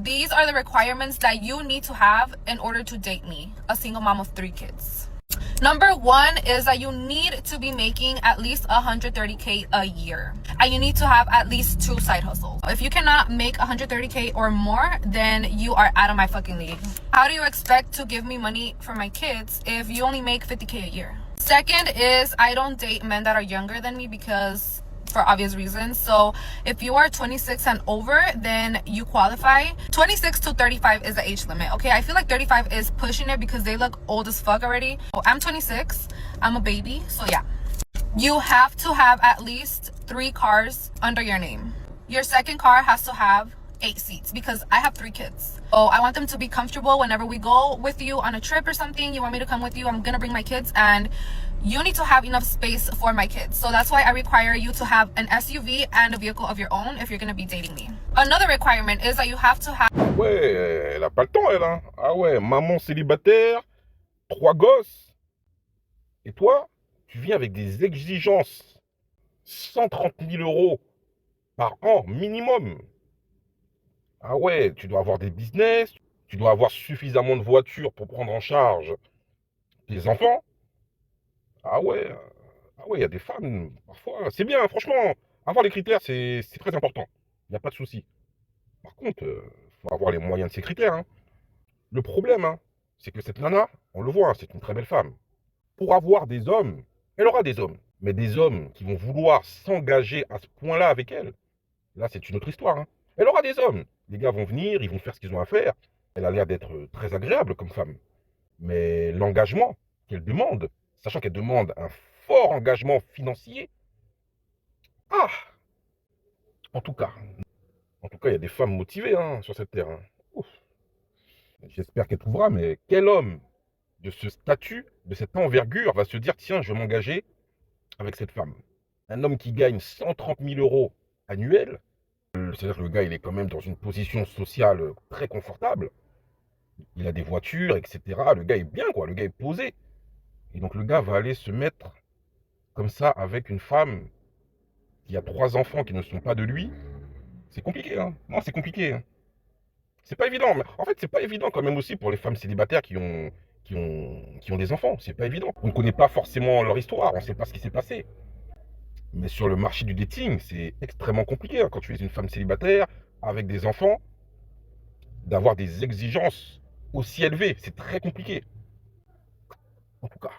these are the requirements that you need to have in order to date me, a single mom of 3 kids. Number 1 is that you need to be making at least 130K a year, and you need to have at least 2 side hustles. If you cannot make 130K or more, then you are out of my fucking league. How do you expect to give me money for my kids if you only make 50K a year? Second is I don't date men that are younger than me because for obvious reasons. So if you are 26 and over, then you qualify. 26 to 35 is the age limit. Okay, I feel like 35 is pushing it because they look old as fuck already. I'm 26, I'm a baby, so yeah. You have to have at least 3 cars under your name. Your second car has to have 8 seats because I have 3 kids. So I want them to be comfortable whenever we go with you on a trip or something. You want me to come with you, I'm gonna bring my kids, and you need to have enough space for my kids. So that's why I require you to have an SUV and a vehicle of your own if you're gonna be dating me. Another requirement is that you have to have... Ouais, elle a pas le temps, elle, hein. Ah ouais, maman célibataire, 3 gosses. Et toi, tu viens avec des exigences. 130 000 € par an, minimum. Ah ouais, tu dois avoir des business, tu dois avoir suffisamment de voitures pour prendre en charge tes enfants. Ah ouais, il y a des femmes, parfois, c'est bien, franchement, avoir les critères, c'est très important. Il n'y a pas de souci. Par contre, faut avoir les moyens de ces critères, hein. Le problème, hein, c'est que cette nana, on le voit, hein, c'est une très belle femme. Pour avoir des hommes, elle aura des hommes, mais des hommes qui vont vouloir s'engager à ce point-là avec elle, là, c'est une autre histoire, hein. Elle aura des hommes. Les gars vont venir, ils vont faire ce qu'ils ont à faire. Elle a l'air d'être très agréable comme femme. Mais l'engagement qu'elle demande, sachant qu'elle demande un fort engagement financier, ah, en tout cas, il y a des femmes motivées, hein, sur cette terre, hein. Ouf. J'espère qu'elle trouvera, mais quel homme de ce statut, de cette envergure, va se dire, tiens, je vais m'engager avec cette femme. Un homme qui gagne 130 000 € annuels, c'est-à-dire que le gars, il est quand même dans une position sociale très confortable. Il a des voitures, etc. Le gars est bien, quoi. Le gars est posé. Et donc, le gars va aller se mettre comme ça avec une femme qui a 3 enfants qui ne sont pas de lui. C'est compliqué, hein. Non, c'est compliqué, hein. C'est pas évident. Mais en fait, c'est pas évident quand même aussi pour les femmes célibataires qui ont des enfants. C'est pas évident. On ne connaît pas forcément leur histoire. On ne sait pas ce qui s'est passé. Mais sur le marché du dating, c'est extrêmement compliqué, hein, quand tu es une femme célibataire avec des enfants, d'avoir des exigences aussi élevées. C'est très compliqué. En tout cas.